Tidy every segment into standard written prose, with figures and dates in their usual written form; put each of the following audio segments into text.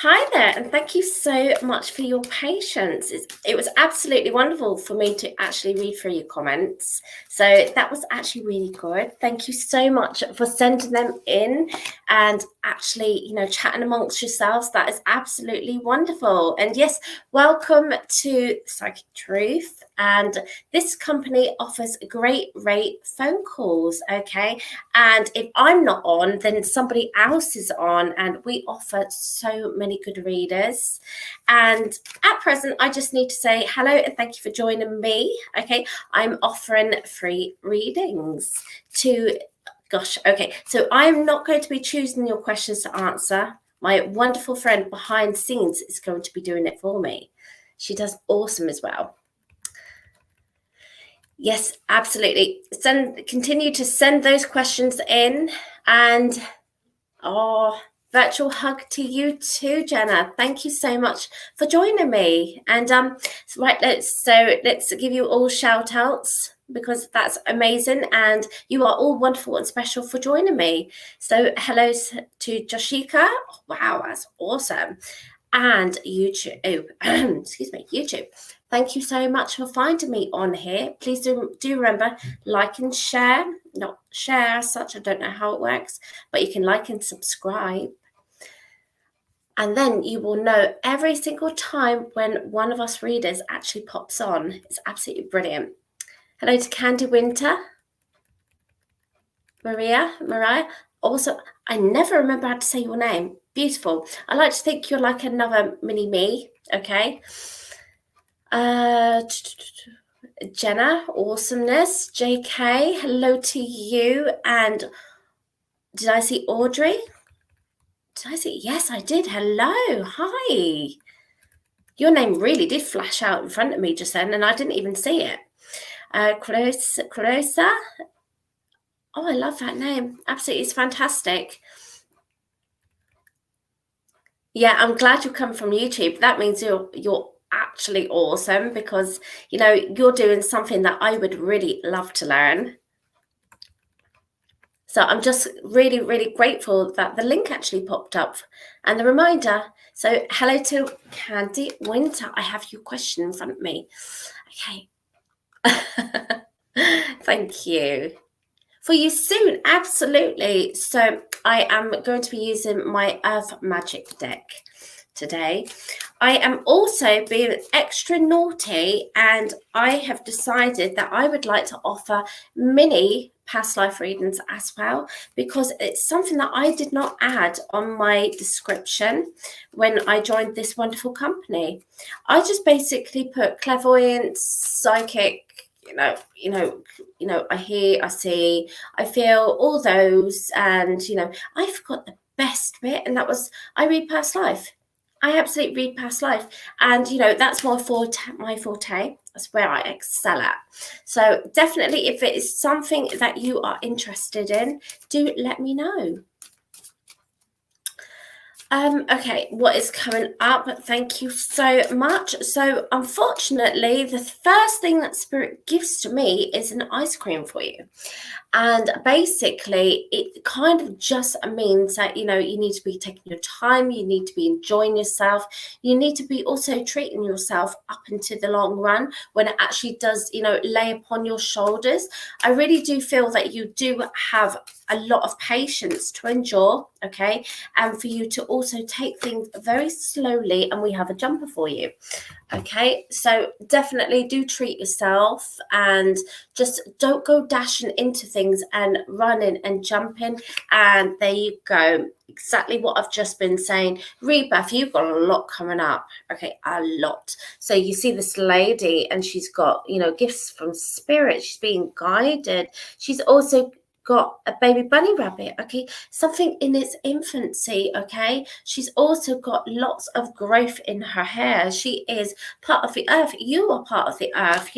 Hi there, and thank you so much for your patience. It was absolutely wonderful for me to actually read through your comments. So that was actually really good. Thank you so much for sending them in and actually, chatting amongst yourselves. That is absolutely wonderful. And yes, welcome to Psychic Truth. And this company offers great rate phone calls, okay? And if I'm not on, then somebody else is on, and we offer so many good readers. And at present, I just need to say hello and thank you for joining me. Okay, I'm offering free readings to, okay, so I'm not going to be choosing your questions to answer. My wonderful friend behind the scenes is going to be doing it for me. She does awesome as well. Yes, absolutely. Continue to send those questions in, and virtual hug to you too, Jenna. Thank you so much for joining me. And right, let's give you all shout outs because that's amazing, and you are all wonderful and special for joining me. So hello to Joshika. Oh, wow, that's awesome. And YouTube, excuse me, YouTube. Thank you so much for finding me on here. Please do remember, like and share. Not share as such, I don't know how it works, but you can like and subscribe. And then you will know every single time when one of us readers actually pops on. It's absolutely brilliant. Hello to Candy Winter. Mariah. Also, I never remember how to say your name. Beautiful. I like to think you're like another mini me, okay? Jenna, awesomeness. JK, hello to you. And did I see Audrey? Did I see? Yes, I did. Hello. Hi. Your name really did flash out in front of me just then, and I didn't even see it. Clarissa. Oh, I love that name. Absolutely, it's fantastic. Yeah, I'm glad you come from YouTube. That means you're actually awesome because you're doing something that I would really love to learn. So I'm just really, really grateful that the link actually popped up and the reminder. So hello to Candy Winter. I have your question in front of me. Okay. Thank you. For you soon, absolutely. So I am going to be using my Earth Magic deck today. I am also being extra naughty, and I have decided that I would like to offer mini past life readings as well, because it's something that I did not add on my description when I joined this wonderful company. I just basically put clairvoyance, psychic, I hear, I see, I feel, all those, and I forgot the best bit, and that was I read past life. I absolutely read past life, and that's my forte. That's where I excel at. So definitely, if it is something that you are interested in, do let me know. Okay, what is coming up? Thank you so much. So unfortunately, the first thing that Spirit gives to me is an ice cream for you. And basically, it kind of just means that, you need to be taking your time, you need to be enjoying yourself, you need to be also treating yourself up into the long run when it actually does, lay upon your shoulders. I really do feel that you do have a lot of patience to endure, okay, and for you to also take things very slowly, and we have a jumper for you. Okay, so definitely do treat yourself and just don't go dashing into things and running and jumping. And there you go. Exactly what I've just been saying. Rebirth, you've got a lot coming up. Okay, a lot. So you see this lady, and she's got, gifts from spirit. She's being guided. She's also got a baby bunny rabbit, okay, something in its infancy, okay. She's also got lots of growth in her hair. She is part of the earth. You are part of the earth.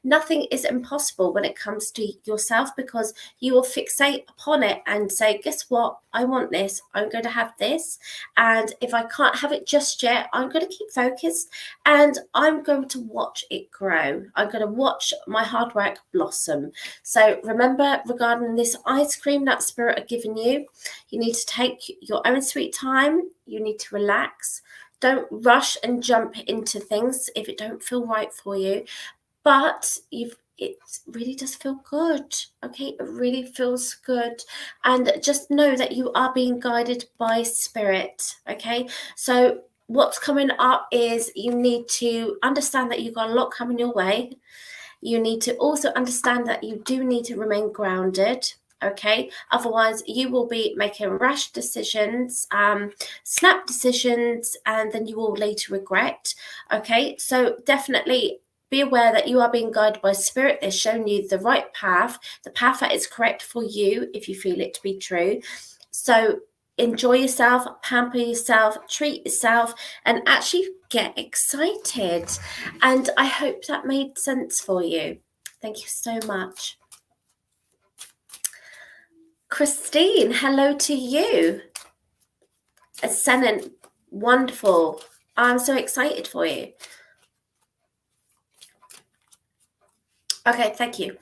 Nothing is impossible when it comes to yourself, because you will fixate upon it and say, guess what, I want this, I'm going to have this, and if I can't have it just yet, I'm going to keep focused, and I'm going to watch it grow. I'm going to watch my hard work blossom. So remember, regarding this ice cream that Spirit are giving you, you need to take your own sweet time. You need to relax. Don't rush and jump into things if it don't feel right for you. But it really does feel good. Okay, it really feels good. And just know that you are being guided by Spirit. Okay, so what's coming up is you need to understand that you've got a lot coming your way. You need to also understand that you do need to remain grounded. Okay, otherwise you will be making rash decisions, snap decisions, and then you will later regret. Okay, so definitely be aware that you are being guided by Spirit. They're showing you the right path, the path that is correct for you if you feel it to be true. So enjoy yourself, pamper yourself, treat yourself, and actually get excited. And I hope that made sense for you. Thank you so much. Christine, hello to you. Ascendant, wonderful. I'm so excited for you. Okay, thank you.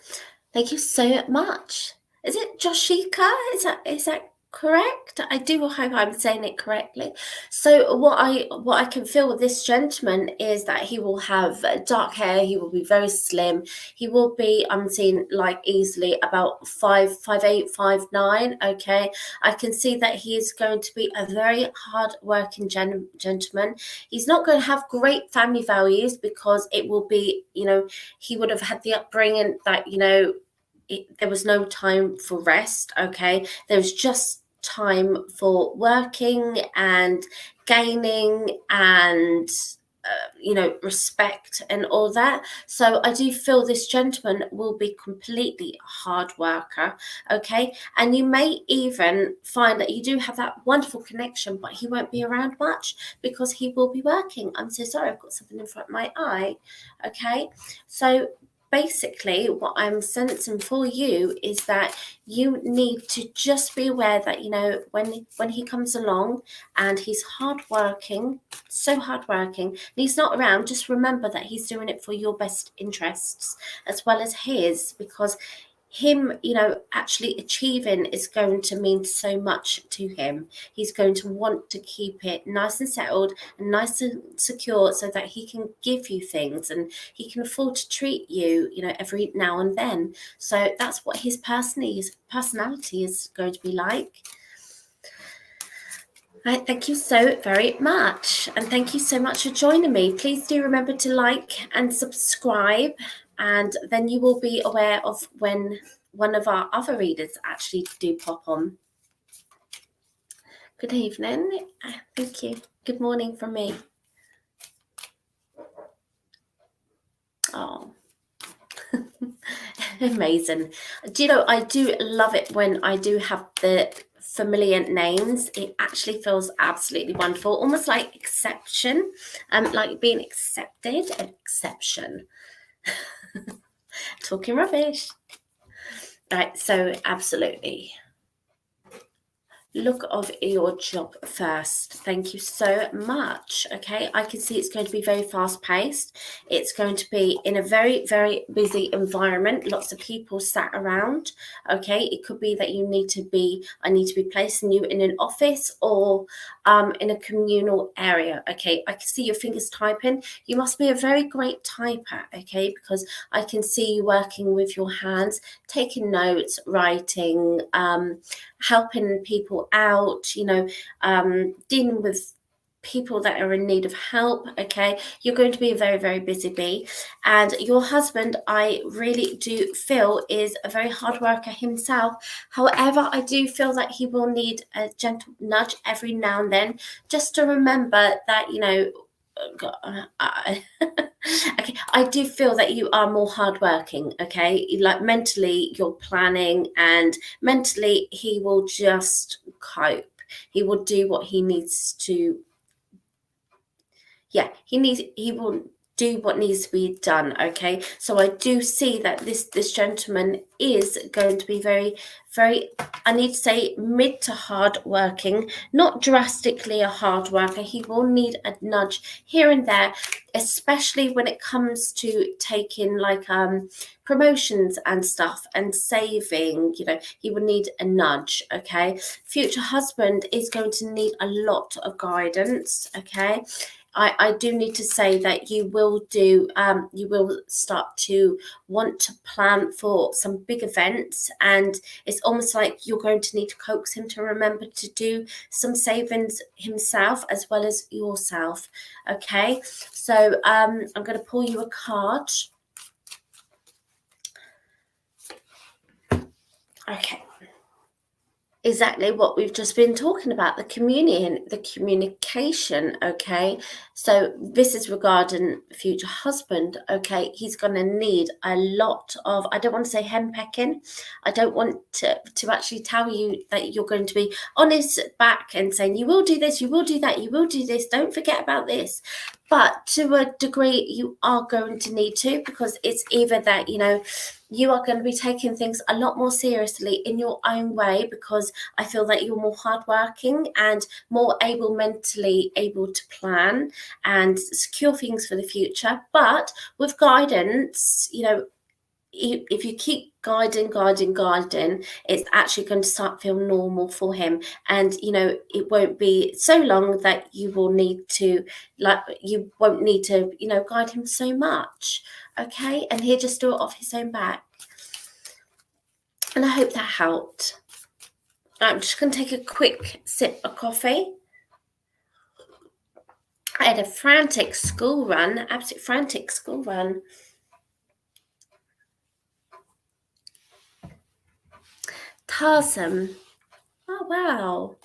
Thank you so much. Is it Joshika? Is that correct? I do hope I'm saying it correctly. So what I can feel with this gentleman is that he will have dark hair. He will be very slim. He will be, I'm seeing, like easily about 5'8", 5'9". Okay, I can see that he is going to be a very hard-working gentleman. He's not going to have great family values because it will be, he would have had the upbringing that, there was no time for rest. Okay, there was just time for working and gaining and respect and all that. So I do feel this gentleman will be completely a hard worker. Okay, and you may even find that you do have that wonderful connection, but he won't be around much because he will be working. I'm so sorry, I've got something in front of my eye. Okay, so basically what I'm sensing for you is that you need to just be aware that when he comes along and he's hardworking, so hardworking, and he's not around, just remember that he's doing it for your best interests as well as his, because him actually achieving is going to mean so much to him. He's going to want to keep it nice and settled and nice and secure so that he can give you things and he can afford to treat you every now and then. So that's what his personality is going to be like. Right, thank you so very much, and thank you so much for joining me. Please do remember to like and subscribe, and then you will be aware of when one of our other readers actually do pop on. Good evening. Thank you. Good morning from me. Oh, amazing. I do love it when I do have the familiar names. It actually feels absolutely wonderful, almost like exception, like being accepted. Exception. Talking rubbish. Right, so absolutely. Look of your job first. Thank you so much. Okay, I can see it's going to be very fast paced. It's going to be in a very, very busy environment. Lots of people sat around. Okay, it could be that I need to be placing you in an office or in a communal area. Okay, I can see your fingers typing. You must be a very great typer. Okay, because I can see you working with your hands, taking notes, writing, helping people out, dealing with people that are in need of help. Okay, you're going to be a very, very busy bee, and your husband, I really do feel, is a very hard worker himself. However, I do feel that he will need a gentle nudge every now and then, just to remember that okay, I do feel that you are more hardworking. Okay, like mentally you're planning, and mentally he will just cope. He will do what he needs to. Yeah, he will do what needs to be done. Okay, so I do see that this gentleman is going to be very, very, I need to say, mid to hard working, not drastically a hard worker. He will need a nudge here and there, especially when it comes to taking like promotions and stuff and saving. You know, he will need a nudge. Okay, future husband is going to need a lot of guidance. Okay, I do need to say that you will start to want to plan for some big events, and it's almost like you're going to need to coax him to remember to do some savings himself as well as yourself. Okay, so I'm going to pull you a card. Okay. Exactly what we've just been talking about, the communication. Okay, so this is regarding future husband. Okay, he's going to need a lot of, I don't want to say henpecking, I don't want to actually tell you that you're going to be on his back and saying you will do this, you will do that, you will do this, don't forget about this. But to a degree you are going to need to, because it's either that, you know, you are going to be taking things a lot more seriously in your own way, because I feel that you're more hardworking and more mentally able to plan and secure things for the future. But with guidance, you know, if you keep guiding, it's actually going to start feel normal for him. And, you know, it won't be so long that you will need to, like, you won't need to, you know, guide him so much. Okay, and he'll just do it off his own back. And I hope that helped. I'm just going to take a quick sip of coffee. I had a frantic school run, absolute frantic school run. Tarsum. Oh, wow.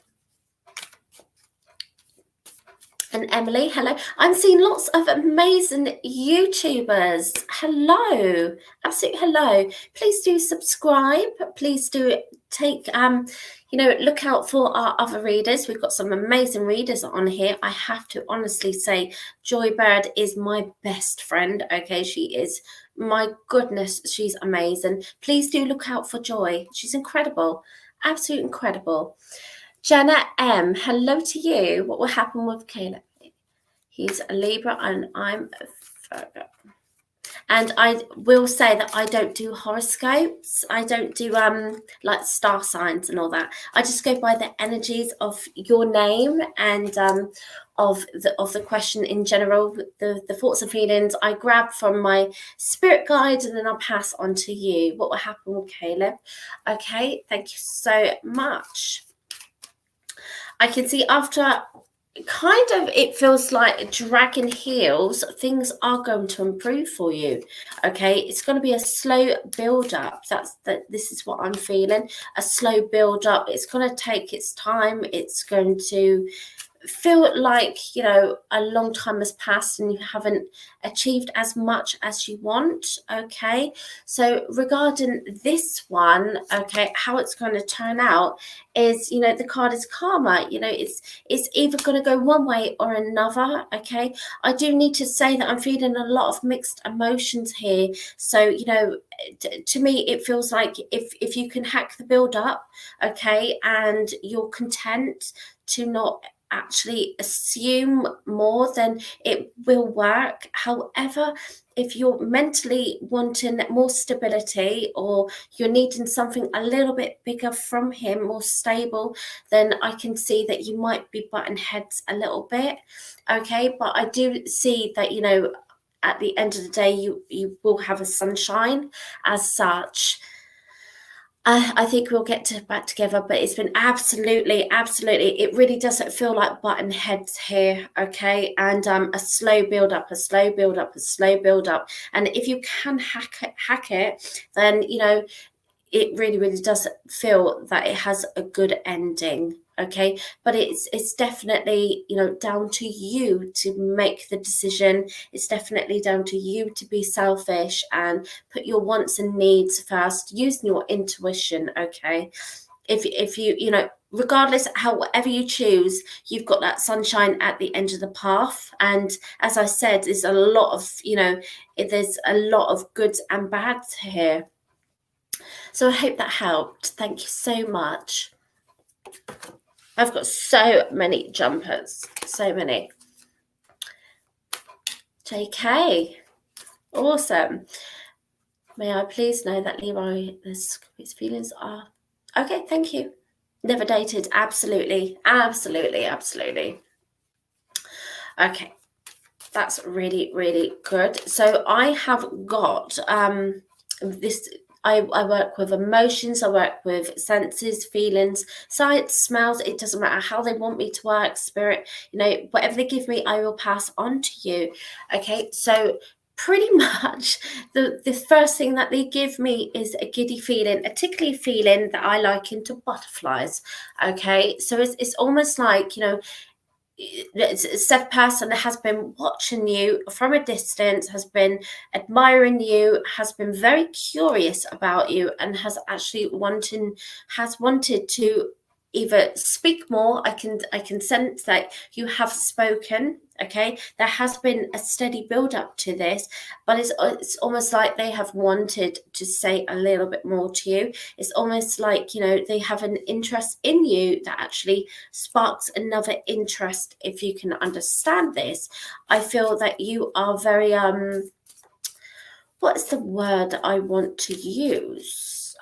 And Emily, hello. I'm seeing lots of amazing YouTubers. Hello, absolute hello. Please do subscribe. Please do take, you know, look out for our other readers. We've got some amazing readers on here. I have to honestly say, Joy Bird is my best friend. Okay, she is. My goodness, she's amazing. Please do look out for Joy. She's incredible, absolutely incredible. Jenna M, hello to you. What will happen with Caleb? He's a Libra and I'm a Virgo. And I will say that I don't do horoscopes. I don't do like star signs and all that. I just go by the energies of your name and of the question in general, the thoughts and feelings I grab from my spirit guide, and then I'll pass on to you. What will happen with Caleb? Okay, thank you so much. I can see after kind of it feels like dragging heels, things are going to improve for you. Okay, it's going to be a slow build up. This is what I'm feeling, a slow build up. It's going to take its time. It's going to feel like, you know, a long time has passed and you haven't achieved as much as you want. Okay, so regarding this one, okay, how it's going to turn out is, you know, the card is karma. You know, it's either going to go one way or another. Okay, I do need to say that I'm feeling a lot of mixed emotions here. So, you know, to me it feels like if you can hack the build up, okay, and you're content to not actually assume more, then it will work. However, if you're mentally wanting more stability, or you're needing something a little bit bigger from him, more stable, then I can see that you might be butting heads a little bit. Okay, but I do see that, you know, at the end of the day, you will have a sunshine as such. I think we'll get back together, but it's been absolutely, it really doesn't feel like button heads here, okay? And a slow build up, a slow build up, a slow build up. And if you can hack it, then, you know, it really, really does feel that it has a good ending, okay? But it's definitely, you know, down to you to make the decision. It's definitely down to you to be selfish and put your wants and needs first, using your intuition, okay? If you, you know, regardless however you choose, you've got that sunshine at the end of the path. And as I said, there's a lot of, there's a lot of goods and bads here. So I hope that helped. Thank you so much. I've got so many jumpers, so many. JK, awesome. May I please know that Leroy's feelings are okay? Thank you. Never dated. Absolutely, absolutely, absolutely. Okay, that's really, really good. So I have got this. I work with emotions, I work with senses, feelings, sights, smells. It doesn't matter how they want me to work, spirit, whatever they give me, I will pass on to you. Okay, so pretty much the first thing that they give me is a giddy feeling, a tickly feeling that I liken to butterflies. Okay, so it's almost like, said person has been watching you from a distance, has been admiring you, has been very curious about you, and has actually wanted to either speak more. I can sense that you have spoken. Okay, there has been a steady build up to this, but it's almost like they have wanted to say a little bit more to you. It's almost like, they have an interest in you that actually sparks another interest. If you can understand this, I feel that you are very what's the word I want to use?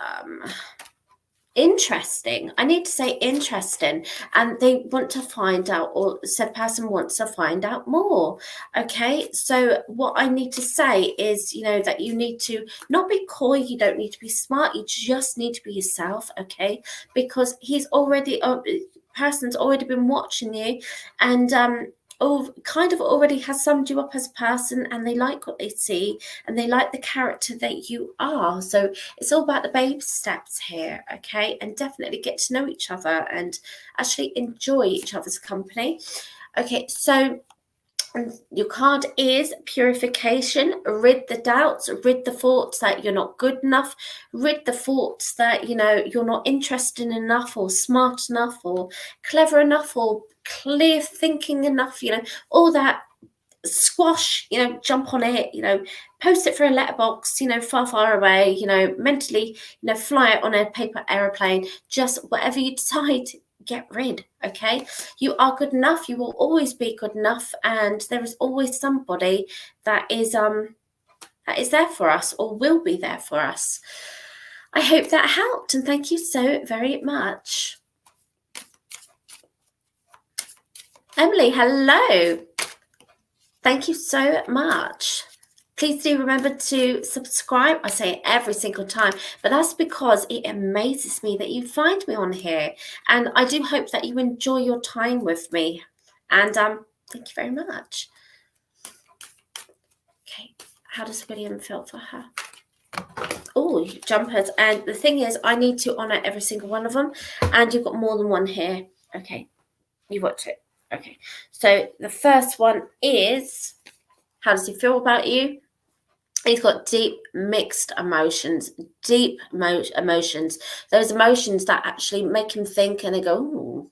Interesting. I need to say interesting, and they want to find out, or said person wants to find out more. Okay, so what I need to say is, that you need to not be coy, you don't need to be smart, you just need to be yourself. Okay, because person's already been watching you, and kind of already has summed you up as a person, and they like what they see, and they like the character that you are. So it's all about the baby steps here, okay? And definitely get to know each other and actually enjoy each other's company. Okay, so your card is purification. Rid the doubts, rid the thoughts that you're not good enough, rid the thoughts that, you're not interested enough or smart enough or clever enough or clear thinking enough, all that. Squash, jump on it, post it for a letterbox, far, far away, mentally, fly it on a paper aeroplane. Just whatever you decide, get rid. Okay, you are good enough, you will always be good enough, and there is always somebody that is there for us, or will be there for us. I hope that helped, and thank you so very much. Emily, hello. Thank you so much. Please do remember to subscribe. I say it every single time, but that's because it amazes me that you find me on here. And I do hope that you enjoy your time with me. And thank you very much. Okay, how does William feel for her? Oh, jumpers. And the thing is, I need to honour every single one of them. And you've got more than one here. Okay, you've got two. Okay, so the first one is, how does he feel about you? He's got deep mixed emotions, emotions. Those emotions that actually make him think, and they go,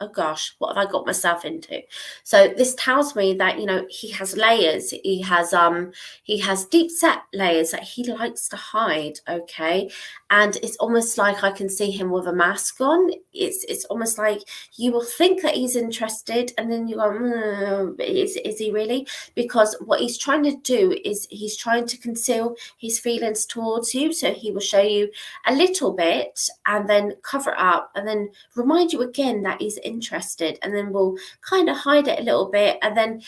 oh gosh, what have I got myself into? So this tells me that, he has layers. He has deep set layers that he likes to hide. Okay. And it's almost like I can see him with a mask on. It's almost like you will think that he's interested, and then you go, is he really? Because what he's trying to do is he's trying to conceal his feelings towards you. So he will show you a little bit and then cover it up and then remind you again that he's interested, and then we'll kind of hide it a little bit, and then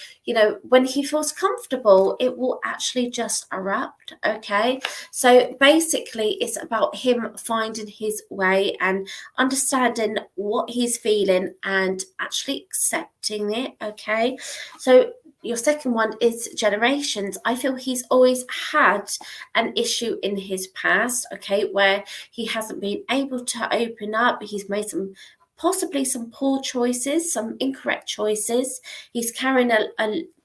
when he feels comfortable, it will actually just erupt. Okay, so basically it's about him finding his way and understanding what he's feeling and actually accepting it. Okay, so your second one is generations. I feel he's always had an issue in his past, okay, where he hasn't been able to open up. He's made possibly some poor choices, some incorrect choices. He's carrying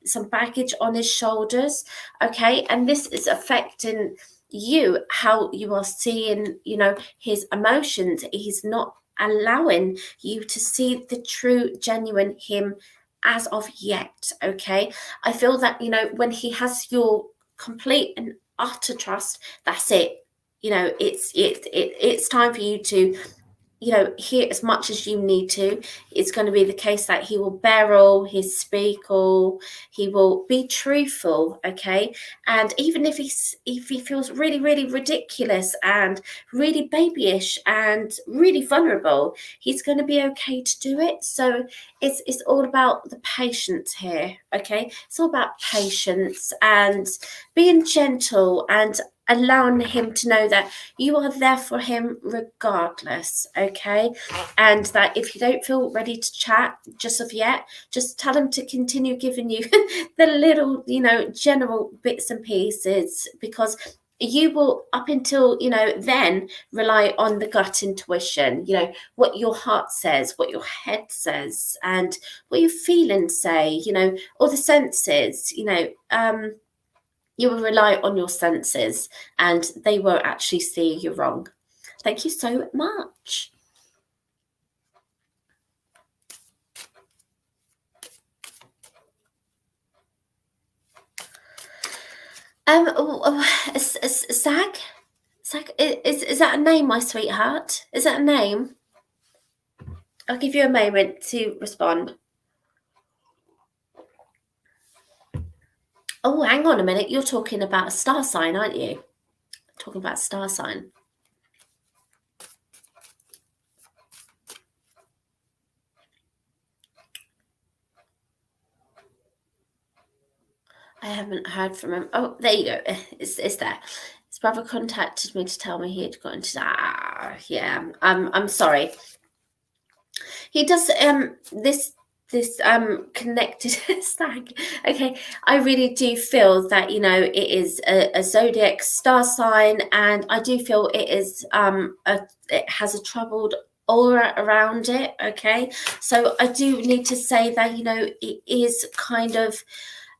some baggage on his shoulders, okay, and this is affecting you, how you are seeing, his emotions. He's not allowing you to see the true, genuine him as of yet. Okay, I feel that, you know, when he has your complete and utter trust, that's it. You know, it's time for you to, you know, hear as much as you need to. It's going to be the case that he will bear all, he speak all, he will be truthful, okay? And even if he feels really, really ridiculous and really babyish and really vulnerable, he's going to be okay to do it. So it's all about the patience here, okay? It's all about patience and being gentle and allowing him to know that you are there for him regardless, okay? And that if you don't feel ready to chat just of yet, just tell him to continue giving you the little, you know, general bits and pieces, because you will, up until, you know, then, rely on the gut intuition, you know, what your heart says, what your head says, and what your feelings say, you know, all the senses, you know. You will rely on your senses, and they won't actually steer you wrong. Thank you so much. Sag? Sag, is that a name, my sweetheart? Is that a name? I'll give you a moment to respond. Oh, hang on a minute. You're talking about a star sign, aren't you? Talking about star sign. I haven't heard from him. Oh, there you go. It's there. His brother contacted me to tell me he had got into that. Yeah. I'm sorry. He does this connected stag. Okay, I really do feel that, you know, it is a zodiac star sign, and I do feel it is it has a troubled aura around it. Okay, so I do need to say that, you know, it is kind of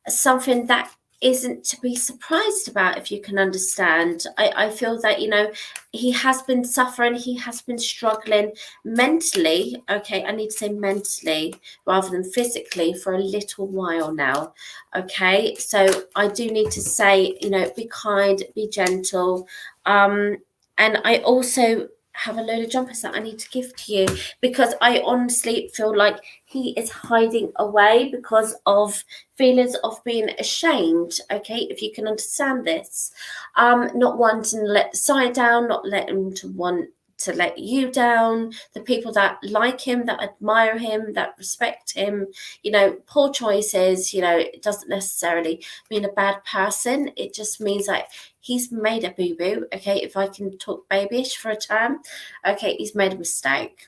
something that isn't to be surprised about, if you can understand. I feel that, you know, he has been suffering, he has been struggling mentally. Okay, I need to say mentally rather than physically, for a little while now. Okay, so I do need to say, you know, be kind, be gentle. And I also have a load of jumpers that I need to give to you, because I honestly feel like he is hiding away because of feelings of being ashamed. Okay, if you can understand this, not wanting to let the side down, not letting to want to let you down, the people that like him, that admire him, that respect him, you know, poor choices, you know, it doesn't necessarily mean a bad person. It just means that he's made a boo-boo. Okay, if I can talk babyish for a term. Okay, he's made a mistake.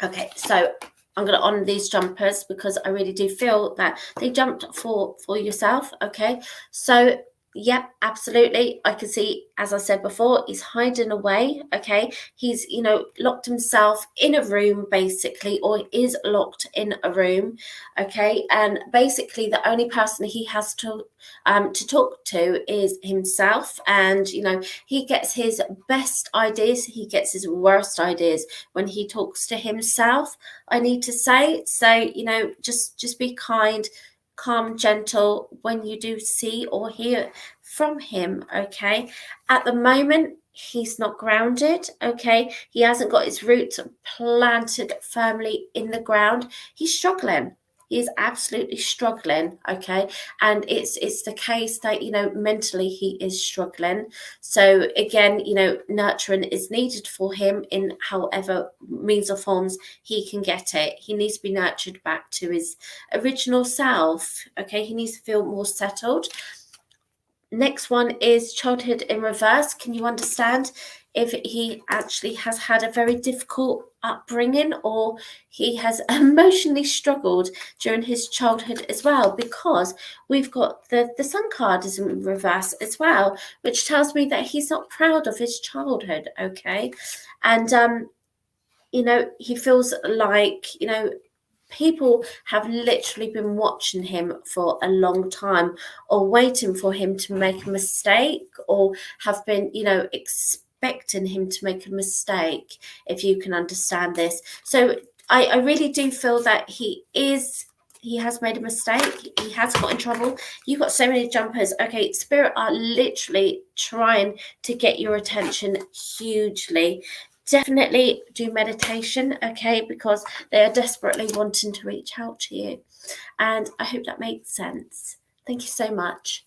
Okay, so I'm going to honour these jumpers because I really do feel that they jumped for yourself. Okay, so yep, absolutely. I can see, as I said before, he's hiding away. Okay, he's, you know, locked himself in a room basically, or is locked in a room. Okay, and basically the only person he has to talk to is himself, and, you know, he gets his best ideas, he gets his worst ideas when he talks to himself, I need to say. So, you know, just be kind, calm, gentle when you do see or hear from him. Okay, at the moment he's not grounded. Okay, he hasn't got his roots planted firmly in the ground. He's struggling. He is absolutely struggling. Okay, and it's the case that, you know, mentally he is struggling. So again, you know, nurturing is needed for him in however means or forms he can get it. He needs to be nurtured back to his original self. Okay, he needs to feel more settled. Next one is childhood in reverse. Can you understand if he actually has had a very difficult upbringing, or he has emotionally struggled during his childhood as well? Because we've got the sun card is in reverse as well, which tells me that he's not proud of his childhood. Okay, and you know, he feels like, you know, people have literally been watching him for a long time, or waiting for him to make a mistake, or have been, you know, expecting him to make a mistake, if you can understand this. So I really do feel that he has made a mistake. He has got in trouble. You've got so many jumpers. Okay, Spirit are literally trying to get your attention hugely. Definitely do meditation, okay, because they are desperately wanting to reach out to you. And I hope that makes sense. Thank you so much.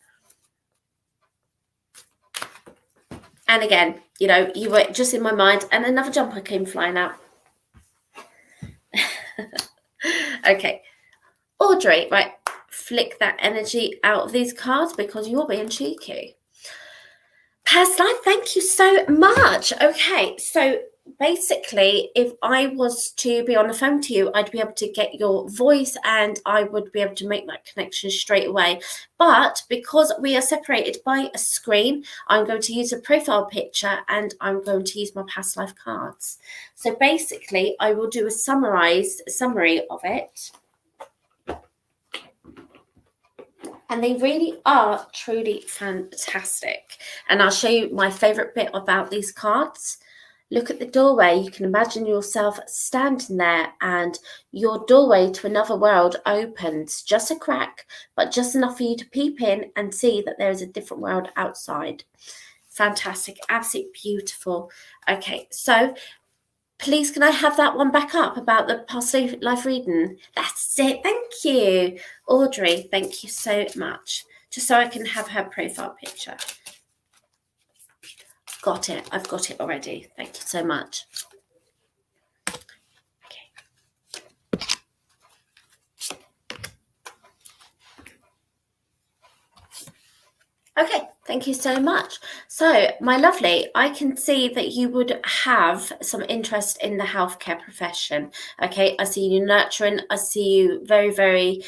And again, you know, you were just in my mind, and another jumper came flying out. Okay, Audrey, right, flick that energy out of these cards because you're being cheeky. Past life, thank you so much. Okay, so basically, if I was to be on the phone to you, I'd be able to get your voice and I would be able to make that connection straight away. But because we are separated by a screen, I'm going to use a profile picture and I'm going to use my past life cards. So basically, I will do a summary of it. And they really are truly fantastic. And I'll show you my favorite bit about these cards. Look at the doorway. You can imagine yourself standing there and your doorway to another world opens. Just a crack, but just enough for you to peep in and see that there is a different world outside. Fantastic. Absolutely beautiful. Okay, so please, can I have that one back up about the past life reading? That's it. Thank you. Audrey, thank you so much. Just so I can have her profile picture. Got it. I've got it already. Thank you so much. Okay, thank you so much. So, my lovely, I can see that you would have some interest in the healthcare profession. Okay, I see you nurturing. I see you very, very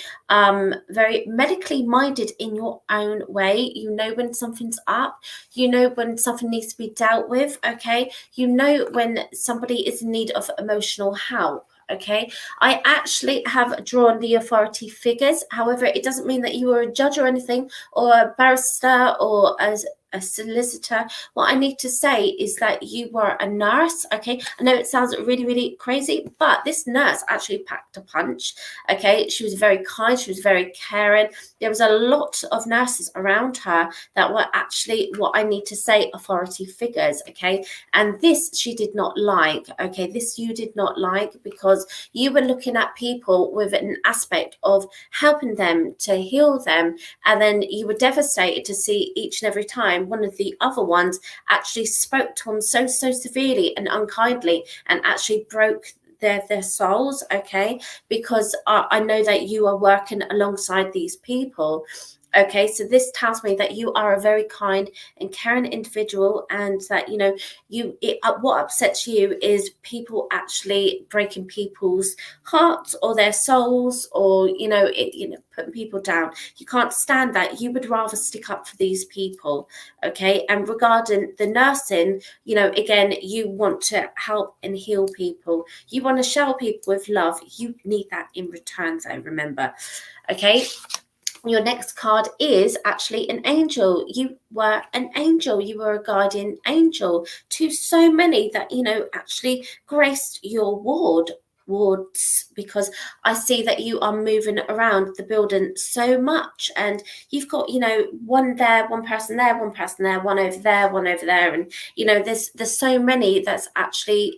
medically minded in your own way. You know when something's up. You know when something needs to be dealt with. Okay, you know when somebody is in need of emotional help. Okay, I actually have drawn the authority figures. However, it doesn't mean that you are a judge or anything, or a barrister, or as a solicitor. What I need to say is that you were a nurse. Okay, I know it sounds really, really crazy, but this nurse actually packed a punch. Okay, she was very kind, she was very caring. There was a lot of nurses around her that were actually, what I need to say, authority figures. Okay, and this she did not like. Okay, this you did not like, because you were looking at people with an aspect of helping them to heal them, and then you were devastated to see each and every time one of the other ones actually spoke to them so severely and unkindly and actually broke their souls. Okay, because I know that you are working alongside these people. Okay, so this tells me that you are a very kind and caring individual, and that, you know, what upsets you is people actually breaking people's hearts or their souls, or putting people down. You can't stand that. You would rather stick up for these people. Okay, and regarding the nursing, again, you want to help and heal people. You want to shower people with love. You need that in return, though, remember. Okay. Your next card is actually an angel. You were an angel. You were a guardian angel to so many that, actually graced your wards, because I see that you are moving around the building so much, and you've got, one there, one person there, one person there, one over there, and there's so many that's actually,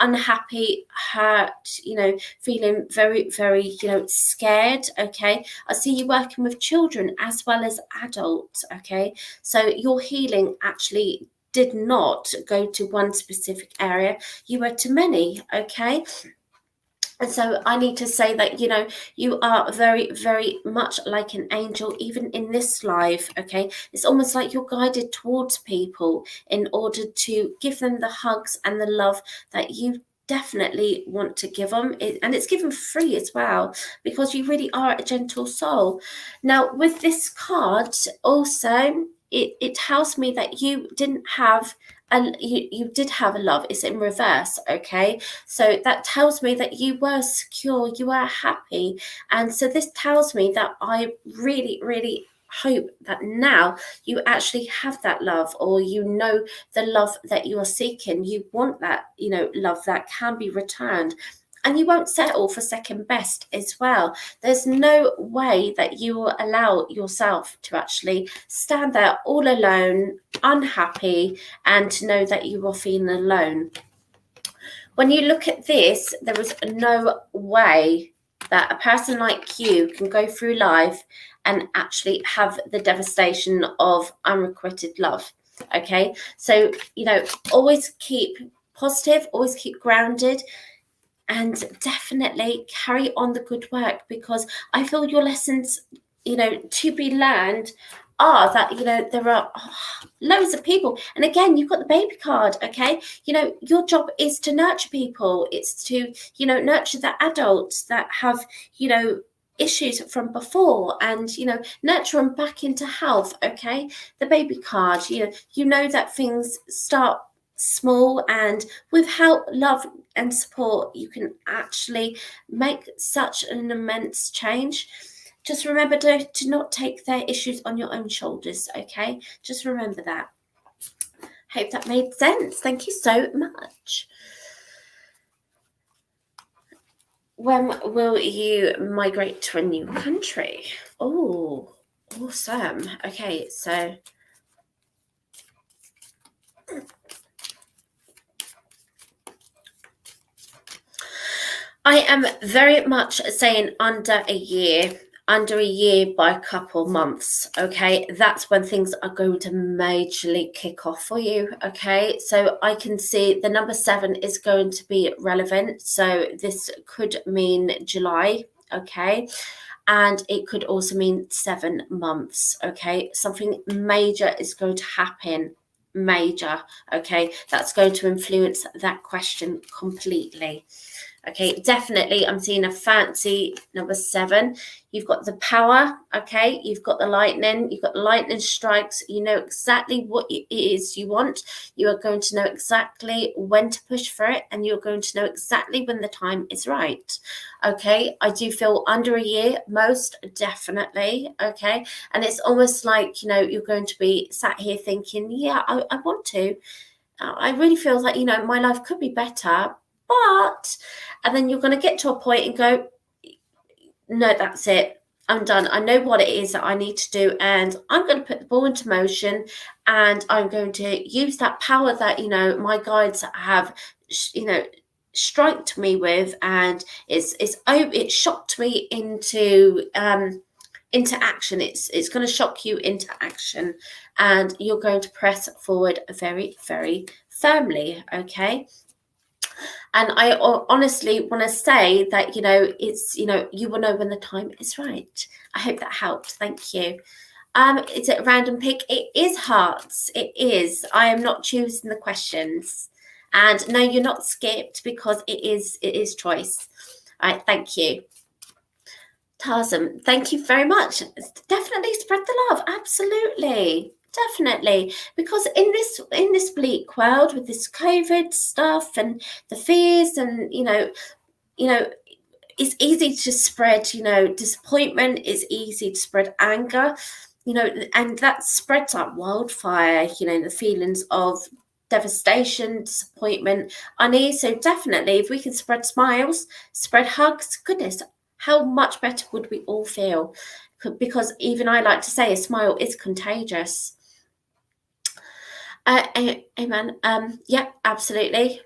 unhappy, hurt, feeling very, very, scared. Okay, I see you working with children as well as adults. Okay, so your healing actually did not go to one specific area. You were to many. Okay. And so I need to say that, you are very, very much like an angel, even in this life. Okay, it's almost like you're guided towards people in order to give them the hugs and the love that you definitely want to give them. And it's given free as well, because you really are a gentle soul. Now, with this card, also, it tells me that you didn't have, and you did have a love. It's in reverse. Okay, so that tells me that you were secure, you were happy. And so this tells me that I really, really hope that now you actually have that love, or you know the love that you are seeking. You want that, love that can be returned. And you won't settle for second best as well. There's no way that you will allow yourself to actually stand there all alone, unhappy, and to know that you are feeling alone. When you look at this, there is no way that a person like you can go through life and actually have the devastation of unrequited love. Okay, so always keep positive, always keep grounded, and definitely carry on the good work, because I feel your lessons, to be learned are that, there are loads of people. And again, you've got the baby card, okay? Your job is to nurture people. It's to, nurture the adults that have, issues from before, and nurture them back into health. Okay, the baby card, you know that things start small, and with help, love, and support, you can actually make such an immense change. Just remember to not take their issues on your own shoulders. Okay, just remember that. Hope that made sense. Thank you so much. When will you migrate to a new country? Oh, awesome. Okay, so I am very much saying under a year by a couple months. Okay, that's when things are going to majorly kick off for you. Okay, so I can see the number 7 is going to be relevant, so this could mean July. Okay, and it could also mean 7 months. Okay, something major is going to happen. Major. Okay, that's going to influence that question completely. Okay, definitely I'm seeing a fancy number 7. You've got the power, okay? You've got the lightning. You've got the lightning strikes. You know exactly what it is you want. You are going to know exactly when to push for it, and you're going to know exactly when the time is right. Okay, I do feel under a year, most definitely. Okay, and it's almost like, you're going to be sat here thinking, yeah, I want to. I really feel like, my life could be better. And then you're going to get to a point and go, no, that's it. I'm done. I know what it is that I need to do, and I'm going to put the ball into motion, and I'm going to use that power that, my guides have, striked me with, and it shocked me into action. It's going to shock you into action, and you're going to press forward very, very firmly. Okay. And I honestly want to say that, it's, you will know when the time is right. I hope that helped. Thank you. Is it a random pick? It is hearts. It is. I am not choosing the questions. And no, you're not skipped, because it is choice. All right. Thank you. Tarzan, thank you very much. Definitely spread the love. Absolutely. Definitely, because in this bleak world with this COVID stuff and the fears, and it's easy to spread, disappointment. It's easy to spread anger, and that spreads like wildfire. The feelings of devastation, disappointment, unease. So definitely, if we can spread smiles, spread hugs, goodness, how much better would we all feel? Because even I like to say, a smile is contagious. Amen. Yeah, absolutely.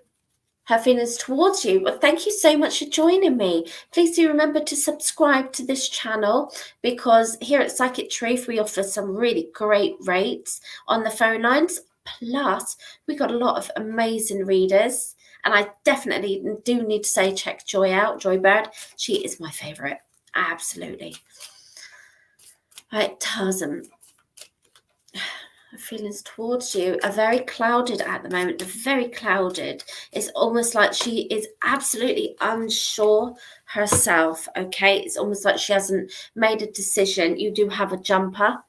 Her feelings towards you. Well, thank you so much for joining me. Please do remember to subscribe to this channel, because here at Psychic Truth, we offer some really great rates on the phone lines. Plus, we got a lot of amazing readers. And I definitely do need to say, check Joy out, Joy Bird. She is my favorite. Absolutely. All right, Tarzan. Feelings towards you are very clouded at the moment. They're very clouded. It's almost like she is absolutely unsure herself. Okay, it's almost like she hasn't made a decision. You do have a jumper,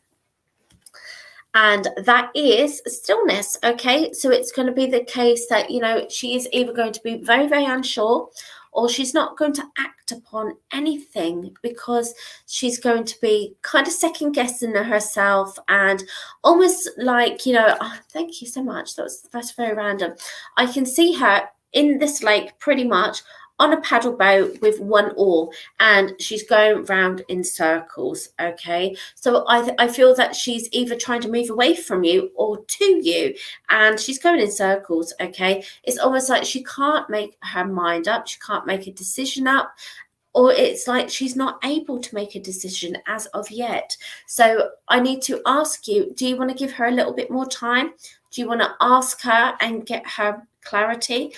and that is stillness. Okay, so it's going to be the case that she is either going to be very, very unsure, or she's not going to act upon anything because she's going to be kind of second guessing herself and almost like, you know, oh, thank you so much. That's very random. I can see her in this lake pretty much on a paddle boat with one oar, and she's going round in circles. Okay, so I feel that she's either trying to move away from you or to you, and she's going in circles. Okay, it's almost like she can't make her mind up, she can't make a decision up, or it's like she's not able to make a decision as of yet. So I need to ask you, do you want to give her a little bit more time? Do you want to ask her and get her clarity?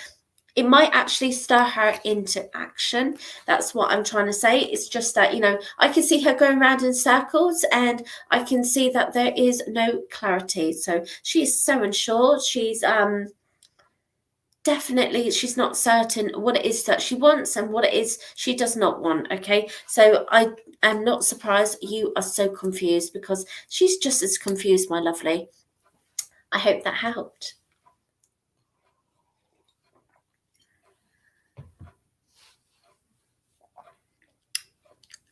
It might actually stir her into action. That's what I'm trying to say. It's just that, you know, I can see her going around in circles, and I can see that there is no clarity. So she's so unsure. She's definitely, she's not certain what it is that she wants and what it is she does not want. Okay, so I am not surprised you are so confused, because she's just as confused, my lovely. I hope that helped.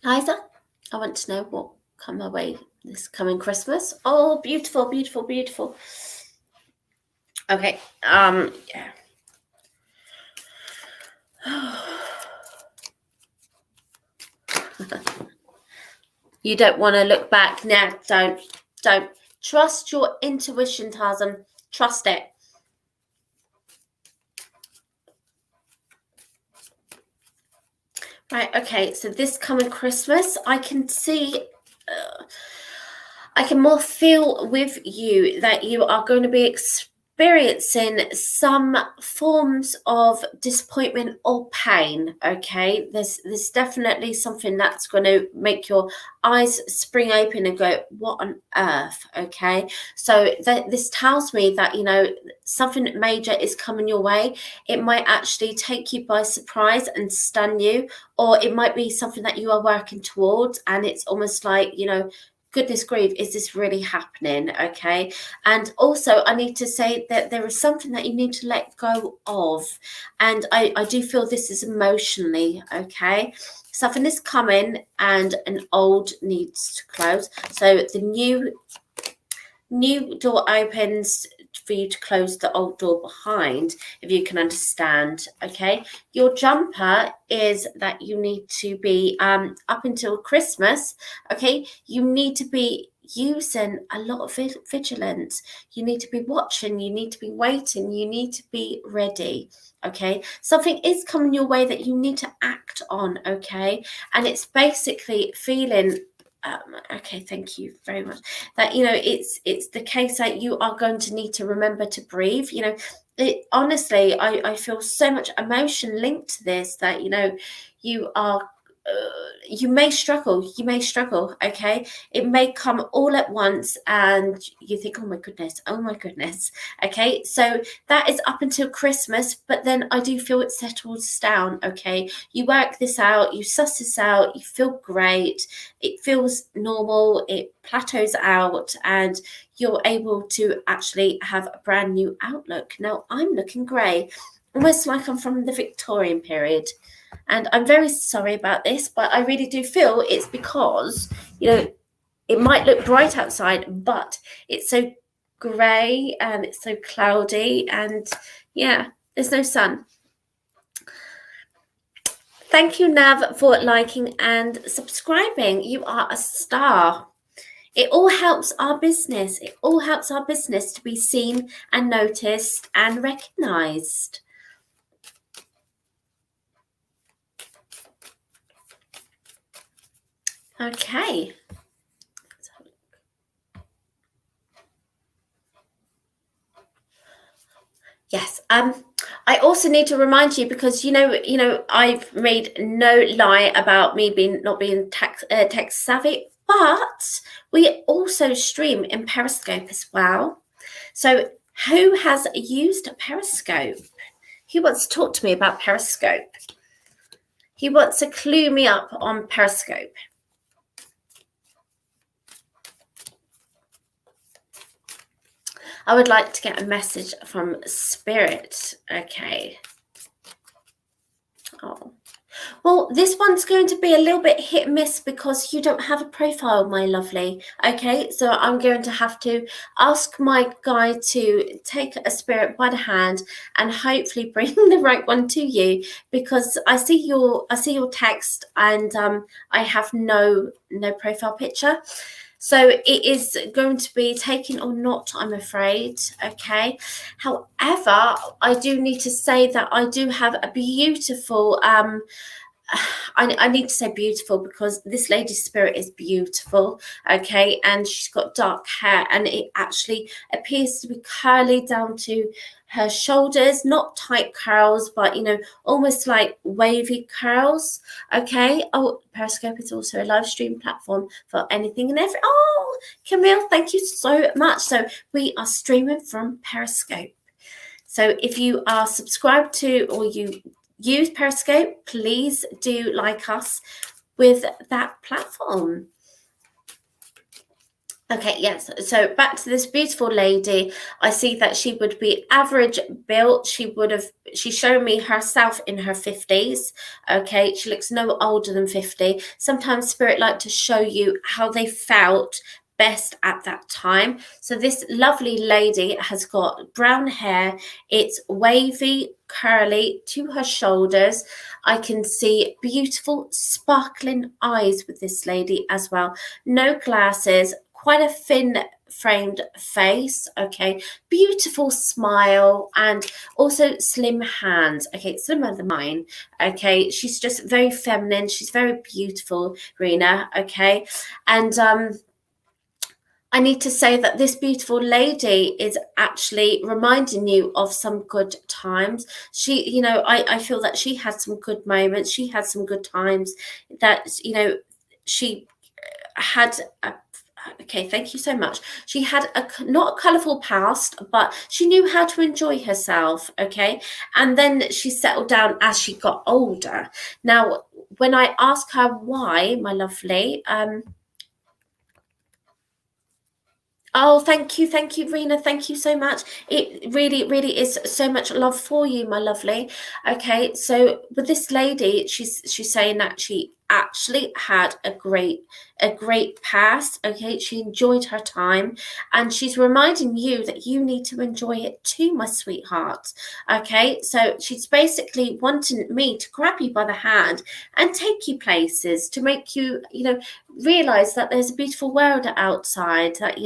Liza, I want to know what come my way this coming Christmas. Oh, beautiful, beautiful, beautiful. Okay, yeah. You don't want to look back now. Don't. Trust your intuition, Tarzan. Trust it. Right, okay, so this coming Christmas, I can see, I can more feel with you that you are going to be experiencing some forms of disappointment or pain. Okay, there's definitely something that's going to make your eyes spring open and go, what on earth? Okay, so this tells me that, you know, something major is coming your way. It might actually take you by surprise and stun you, or it might be something that you are working towards, and it's almost like, you know, goodness grief, is this really happening? Okay, and also I need to say that there is something that you need to let go of, and I do feel this is emotionally. Okay, something is coming and an old needs to close, so the new door opens for you to close the old door behind, if you can understand. Okay, your jumper is that you need to be up until Christmas. Okay, you need to be using a lot of vigilance. You need to be watching, you need to be waiting, you need to be ready. Okay, something is coming your way that you need to act on. Okay, and it's basically feeling okay, thank you very much. That, you know, it's the case that you are going to need to remember to breathe. You know, it honestly, I feel so much emotion linked to this, that, you know, you are you may struggle. Okay, it may come all at once, and you think, oh my goodness. Okay, so that is up until Christmas, but then I do feel it settles down. Okay, you work this out, you suss this out, you feel great, it feels normal, it plateaus out, and you're able to actually have a brand new outlook. Now I'm looking grey, almost like I'm from the Victorian period. And I'm very sorry about this, but I really do feel it's because, you know, it might look bright outside, but it's so grey and it's so cloudy, and yeah, there's no sun. Thank you, Nav, for liking and subscribing. You are a star. It all helps our business. It all helps our business to be seen and noticed and recognised. Okay. Yes. I also need to remind you, because you know, I've made no lie about me not being tech savvy, but we also stream in Periscope as well. So who has used Periscope? Who wants to talk to me about Periscope? Who wants to clue me up on Periscope? I would like to get a message from Spirit. Okay. Oh. Well, this one's going to be a little bit hit and miss because you don't have a profile, my lovely. Okay, so I'm going to have to ask my guide to take a spirit by the hand and hopefully bring the right one to you, because I see your text and I have no profile picture. So it is going to be taken or not, I'm afraid. Okay. However, I do need to say that I do have a beautiful I need to say beautiful because this lady's spirit is beautiful, okay, and she's got dark hair and it actually appears to be curly down to her shoulders, not tight curls, but almost like wavy curls. Okay. Oh, Periscope is also a live stream platform for anything and every. Oh, Camille, thank you so much. So we are streaming from Periscope. So if you are subscribed to or you use Periscope, please do like us with that platform. Okay, yes. So back to this beautiful lady. I see that she would be average built. She's showing me herself in her 50s. Okay, she looks no older than 50. Sometimes spirit like to show you how they felt best at that time. So this lovely lady has got brown hair. It's wavy, curly to her shoulders. I can see beautiful sparkling eyes with this lady as well. No glasses, quite a thin framed face. Okay, beautiful smile and also slim hands. Okay, slimmer than mine. Okay, she's just very feminine. She's very beautiful, Rena. Okay, and I need to say that this beautiful lady is actually reminding you of some good times. She, I feel that she had some good moments. She had some good times that, she had okay, thank you so much. She had not a colourful past, but she knew how to enjoy herself, okay? And then she settled down as she got older. Now, when I ask her why, my lovely, oh, thank you, Rena. Thank you so much. It really, really is so much love for you, my lovely. Okay, so with this lady, she's saying that she actually had a great past. Okay, she enjoyed her time, and she's reminding you that you need to enjoy it too, my sweetheart. Okay, so she's basically wanting me to grab you by the hand and take you places, to make you, realize that there's a beautiful world outside, that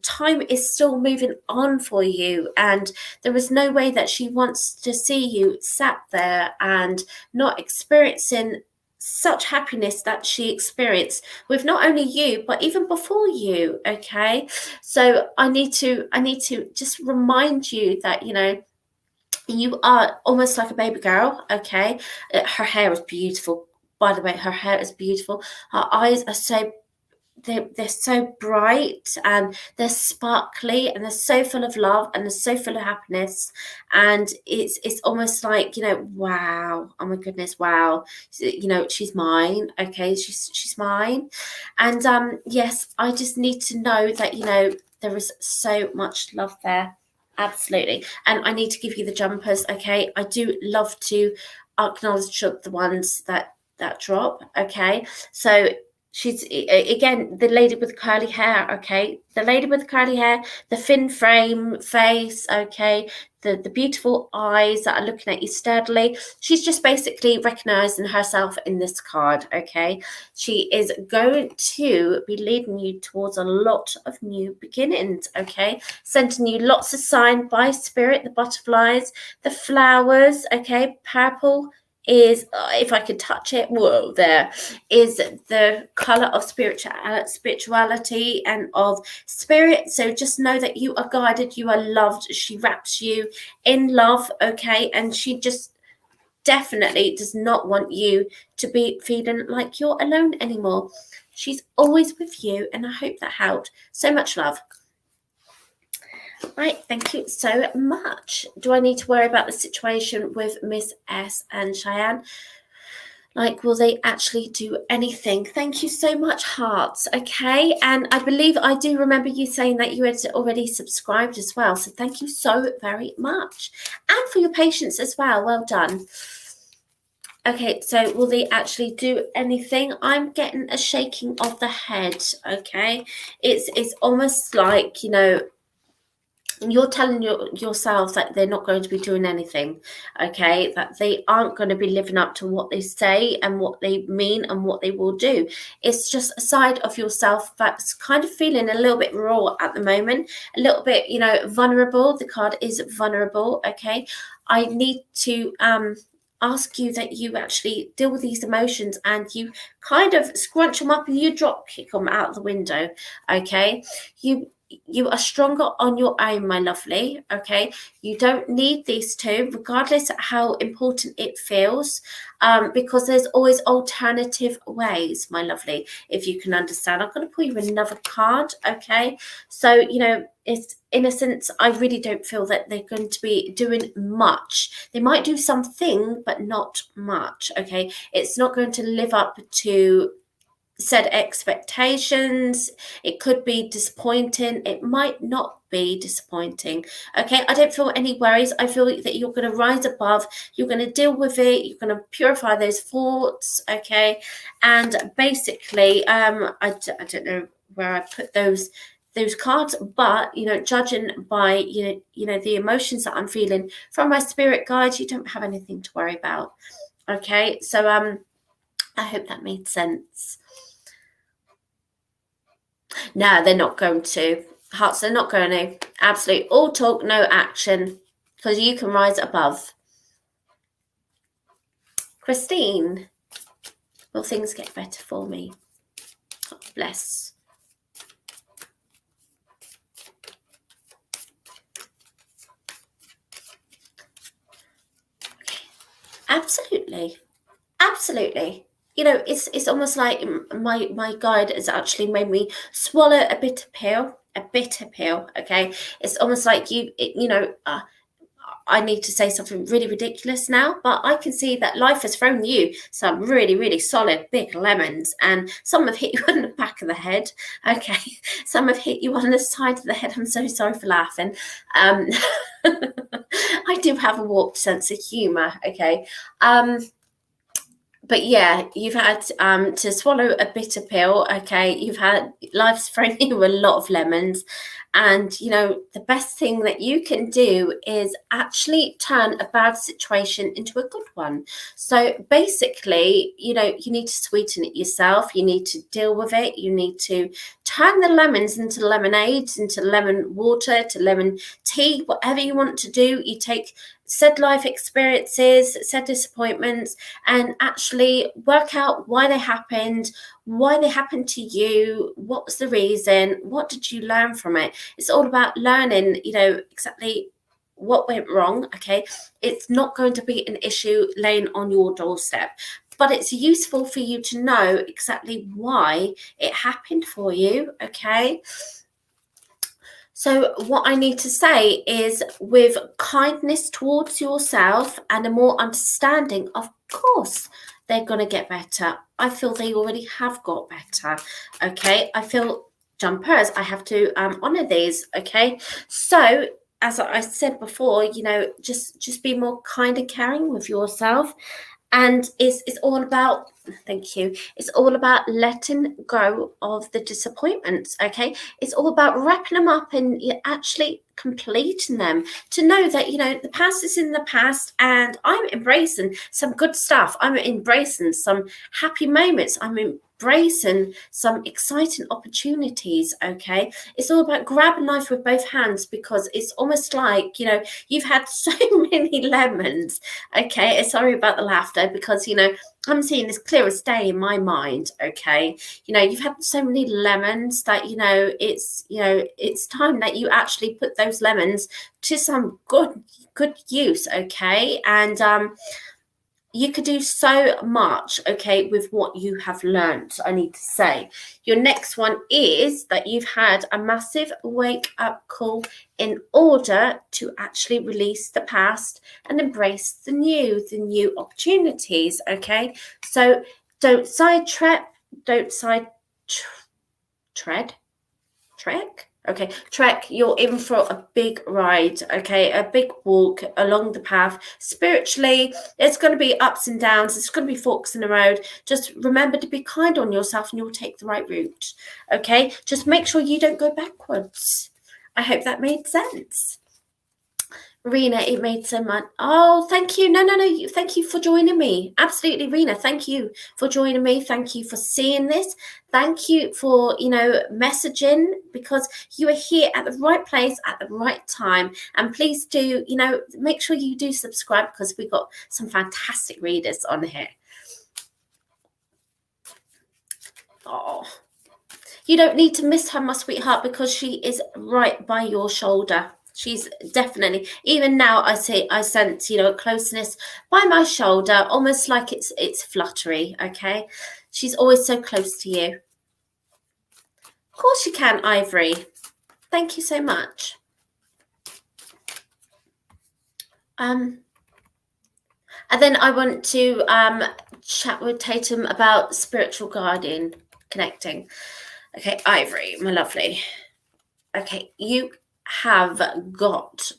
time is still moving on for you, and there is no way that she wants to see you sat there and not experiencing such happiness that she experienced with not only you but even before you. Okay, so I need to just remind you that you are almost like a baby girl. Okay, her hair is beautiful, by the way. Her hair is beautiful. Her eyes are so they're so bright and they're sparkly and they're so full of love and they're so full of happiness, and it's almost like, wow, oh my goodness, wow, she's mine. Okay, she's mine. And yes, I just need to know that there is so much love there. Absolutely. And I need to give you the jumpers. Okay, I do love to acknowledge the ones that drop. Okay, so she's again the lady with curly hair. Okay, the lady with curly hair, the thin frame face. Okay, the beautiful eyes that are looking at you sturdily. She's just basically recognizing herself in this card. Okay, she is going to be leading you towards a lot of new beginnings. Okay, sending you lots of sign by spirit, the butterflies, the flowers. Okay, purple is, if I could touch it, whoa, there is the color of spirituality and of spirit. So just know that you are guided, you are loved. She wraps you in love. Okay, and she just definitely does not want you to be feeling like you're alone anymore. She's always with you, and I hope that helped. So much love. Right, thank you so much. Do I need to worry about the situation with Miss S and Cheyenne? Like, will they actually do anything? Thank you so much, hearts. Okay, and I believe I do remember you saying that you had already subscribed as well. So thank you so very much, and for your patience as well. Well done. Okay, so will they actually do anything? I'm getting a shaking of the head. Okay, it's almost like, you know, you're telling yourself that they're not going to be doing anything, okay, that they aren't going to be living up to what they say and what they mean and what they will do. It's just a side of yourself that's kind of feeling a little bit raw at the moment, a little bit, you know, vulnerable. The card is vulnerable. Okay, I need to ask you that you actually deal with these emotions and you kind of scrunch them up and you drop kick them out the window. Okay, you are stronger on your own, my lovely. Okay, you don't need these two, regardless of how important it feels, because there's always alternative ways, my lovely, if you can understand. I'm going to pull you another card. Okay, so, you know, it's, in a sense, I really don't feel that they're going to be doing much. They might do something, but not much. Okay, it's not going to live up to set expectations. It could be disappointing. It might not be disappointing. Okay, I don't feel any worries. I feel that you're going to rise above. You're going to deal with it. You're going to purify those thoughts. Okay, and basically, I don't know where I put those cards, but, you know, judging by, you know the emotions that I'm feeling from my spirit guides, you don't have anything to worry about. Okay, so I hope that made sense. No, they're not going to. Hearts, they're not going to. Absolutely. All talk, no action. Because you can rise above. Christine, will things get better for me? God bless. Absolutely. Absolutely. You know, it's almost like my guide has actually made me swallow a bitter pill. A bitter pill. Okay. It's almost like you know, I need to say something really ridiculous now, but I can see that life has thrown you some really, really solid big lemons, and some have hit you on the back of the head. Okay, some have hit you on the side of the head. I'm so sorry for laughing. I do have a warped sense of humour. Okay. But yeah, you've had to swallow a bitter pill. Okay, you've had, life's thrown you a lot of lemons, and, you know, the best thing that you can do is actually turn a bad situation into a good one. So basically, you know, you need to sweeten it yourself. You need to deal with it. You need to turn the lemons into lemonades, into lemon water, to lemon tea, whatever you want to do. You take said life experiences, said disappointments, and actually work out why they happened to you. What was the reason? What did you learn from it? It's all about learning, you know, exactly what went wrong. Okay, it's not going to be an issue laying on your doorstep, but it's useful for you to know exactly why it happened for you. Okay, so what I need to say is, with kindness towards yourself and a more understanding, of course, they're going to get better. I feel they already have got better. Okay, I feel, jumpers, I have to honor these. Okay, so as I said before, you know, just be more kind and caring with yourself. And it's all about, thank you, it's all about letting go of the disappointments. Okay, it's all about wrapping them up and actually completing them, to know that, you know, the past is in the past, and I'm embracing some good stuff. I'm embracing some happy moments. I'm embracing some exciting opportunities. Okay, it's all about grabbing life with both hands, because it's almost like, you know, you've had so many lemons. Okay, sorry about the laughter, because, you know, I'm seeing this clear as day in my mind. Okay, you know, you've had so many lemons that, you know, it's time that you actually put those lemons to some good use. Okay, and you could do so much, okay, with what you have learned. I need to say, your next one is that you've had a massive wake up call in order to actually release the past and embrace the new opportunities. Okay, so don't tread, Okay, trek, you're in for a big ride, okay, a big walk along the path. Spiritually, it's going to be ups and downs, it's going to be forks in the road. Just remember to be kind on yourself and you'll take the right route, okay? Just make sure you don't go backwards. I hope that made sense. Rena, it made so much. Oh, thank you. No. Thank you for joining me. Absolutely, Rena. Thank you for joining me. Thank you for seeing this. Thank you for, messaging, because you are here at the right place at the right time. And please do, make sure you do subscribe, because we've got some fantastic readers on here. Oh, you don't need to miss her, my sweetheart, because she is right by your shoulder. She's definitely, even now I sense, a closeness by my shoulder, almost like it's fluttery, okay? She's always so close to you. Of course you can, Ivory. Thank you so much. And then I want to chat with Tatum about spiritual guardian connecting. Okay, Ivory, my lovely. Okay, you have got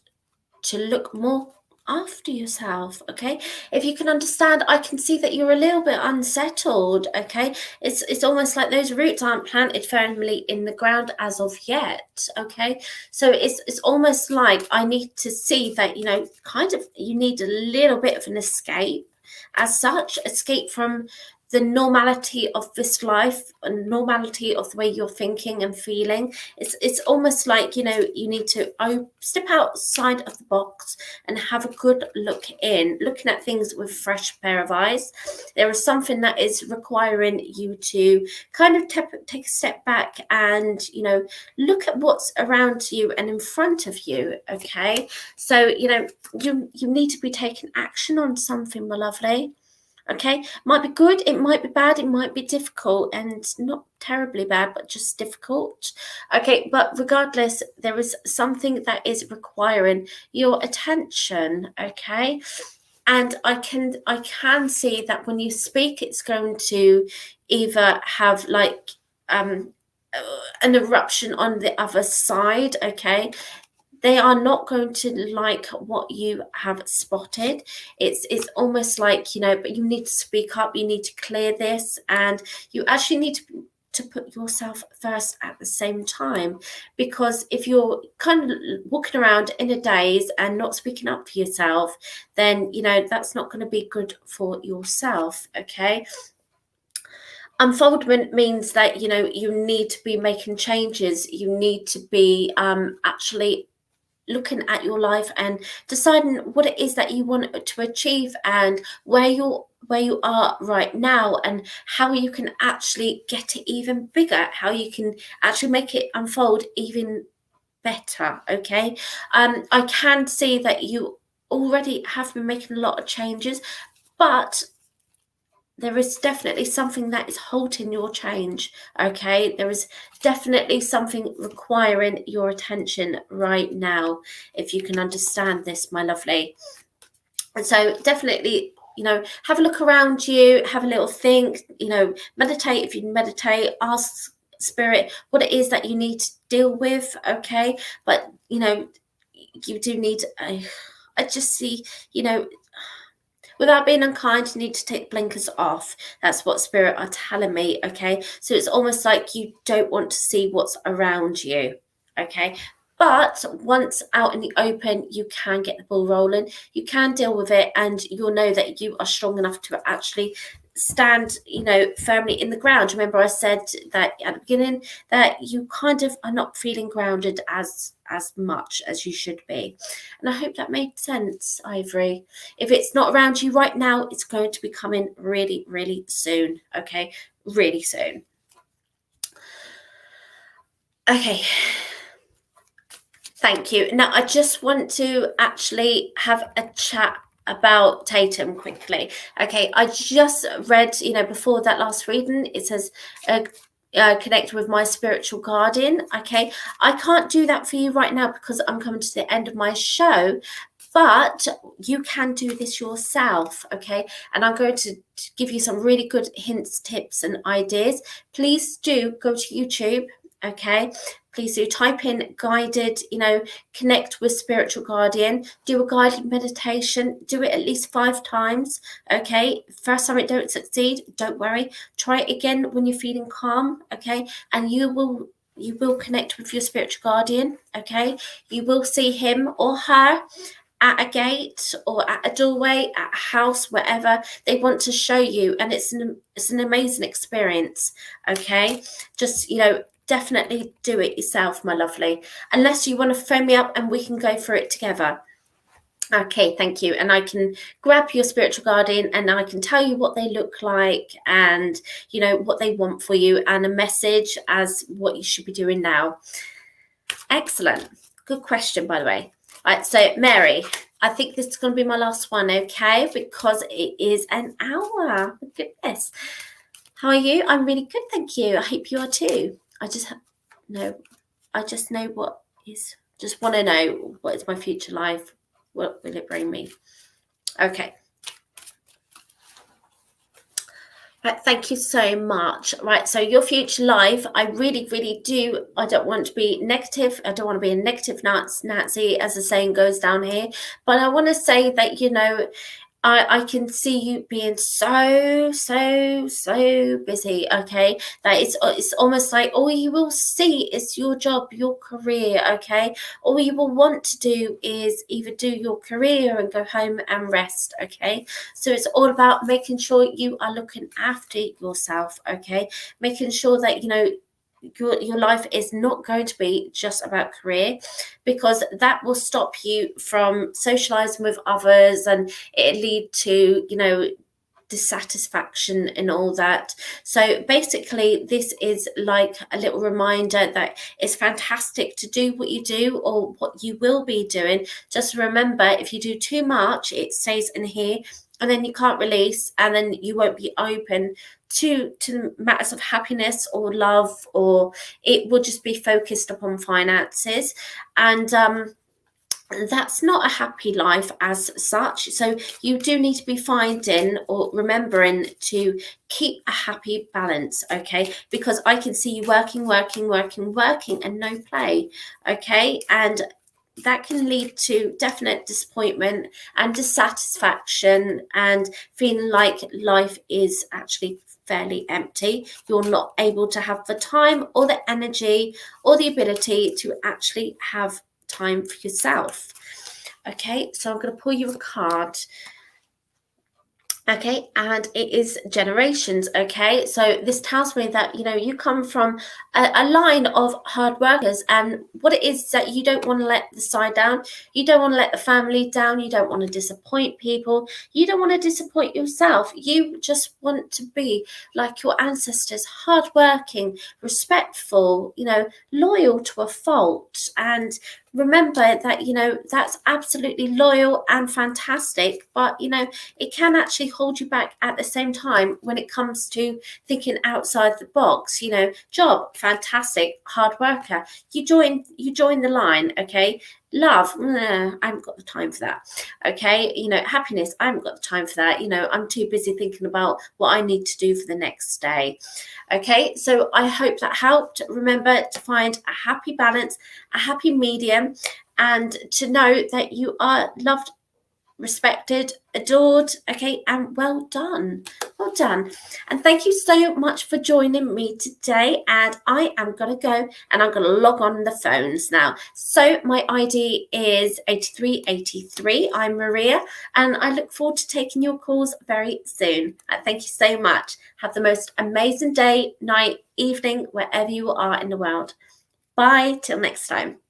to look more after yourself, okay? If you can understand, I can see that you're a little bit unsettled, okay? It's almost like those roots aren't planted firmly in the ground as of yet, okay? So it's almost like I need to see that, you need a little bit of an escape, as such, escape from the normality of this life and normality of the way you're thinking and feeling. It's almost like, you need to step outside of the box and have a good looking at things with a fresh pair of eyes. There is something that is requiring you to kind of take a step back and, look at what's around you and in front of you, okay? So, you need to be taking action on something, my lovely. Okay, might be good, it might be bad, it might be difficult, and not terribly bad, but just difficult. Okay, but regardless, there is something that is requiring your attention, okay? And I can see that when you speak, it's going to either have like an eruption on the other side, okay? They are not going to like what you have spotted. It's almost like, but you need to speak up, you need to clear this, and you actually need to put yourself first at the same time. Because if you're kind of walking around in a daze and not speaking up for yourself, then, that's not going to be good for yourself, okay? Unfoldment means that, you need to be making changes. You need to be actually looking at your life and deciding what it is that you want to achieve, and where you are right now, and how you can actually get it even bigger, how you can actually make it unfold even better, okay? I can see that you already have been making a lot of changes, but there is definitely something that is halting your change, okay? There is definitely something requiring your attention right now, if you can understand this, my lovely. And so definitely, have a look around you, have a little think, meditate if you meditate, ask spirit what it is that you need to deal with, okay? But, you do need, I just see, without being unkind, you need to take the blinkers off. That's what spirit are telling me, okay? So it's almost like you don't want to see what's around you, okay? But once out in the open, you can get the ball rolling. You can deal with it, and you'll know that you are strong enough to actually stand, firmly in the ground. Remember, I said that at the beginning that you kind of are not feeling grounded as much as you should be. And I hope that made sense, Ivory. If it's not around you right now, it's going to be coming really, really soon, okay? Really soon. Okay. Thank you. Now, I just want to actually have a chat about Tatum quickly. Okay, I just read, before that last reading, it says, connect with my spiritual guardian. Okay, I can't do that for you right now because I'm coming to the end of my show, but you can do this yourself, okay? And I'm going to give you some really good hints, tips, and ideas. Please do go to YouTube, okay? please do type in guided, connect with spiritual guardian, do a guided meditation, do it at least 5 times. Okay, first time it don't succeed, don't worry, try it again when you're feeling calm. Okay, and you will connect with your spiritual guardian. Okay, you will see him or her at a gate or at a doorway, at a house, wherever they want to show you, and it's an amazing experience. Okay, just definitely do it yourself, my lovely, unless you want to phone me up and we can go through it together. Okay, thank you. And I can grab your spiritual guardian and I can tell you what they look like and what they want for you, and a message as what you should be doing now. Excellent. Good question, by the way. Right, so Mary, I think this is going to be my last one, okay? Because it is an hour. Goodness. How are you? I'm really good, thank you. I hope you are too. I just want to know what is my future life. What will it bring me? Okay. Right, thank you so much. Right, so your future life, I really, really do. I don't want to be negative. I don't want to be a negative Nazi, as the saying goes down here. But I want to say that, I can see you being so busy, okay? That it's almost like all you will see is your job, your career, okay? All you will want to do is either do your career and go home and rest, okay? So it's all about making sure you are looking after yourself, okay? Making sure that, your life is not going to be just about career, because that will stop you from socializing with others, and it lead to dissatisfaction and all that. So basically this is like a little reminder that it's fantastic to do what you do or what you will be doing. Just remember, if you do too much, it stays in here and then you can't release, and then you won't be open to matters of happiness or love, or it will just be focused upon finances, and that's not a happy life as such. So you do need to be finding or remembering to keep a happy balance, okay? Because I can see you working and no play, okay? And that can lead to definite disappointment and dissatisfaction and feeling like life is actually fairly empty. You're not able to have the time or the energy or the ability to actually have time for yourself. Okay, so I'm going to pull you a card. Okay, and it is generations. Okay, so this tells me that you come from a line of hard workers, and what it is that you don't want to let the side down, you don't want to let the family down, you don't want to disappoint people, you don't want to disappoint yourself. You just want to be like your ancestors, hardworking, respectful, loyal to a fault. And remember that that's absolutely loyal and fantastic, but it can actually hold you back at the same time when it comes to thinking outside the box. Job, fantastic, hard worker, you join the line. Okay, love, I haven't got the time for that. Okay, happiness, I haven't got the time for that. I'm too busy thinking about what I need to do for the next day. Okay, so I hope that helped. Remember to find a happy balance, a happy medium, and to know that you are loved, respected, adored, okay, and well done. And thank you so much for joining me today, and I am going to go and I'm going to log on the phones now. So my ID is 8383. I'm Maria, and I look forward to taking your calls very soon. Thank you so much. Have the most amazing day, night, evening, wherever you are in the world. Bye till next time.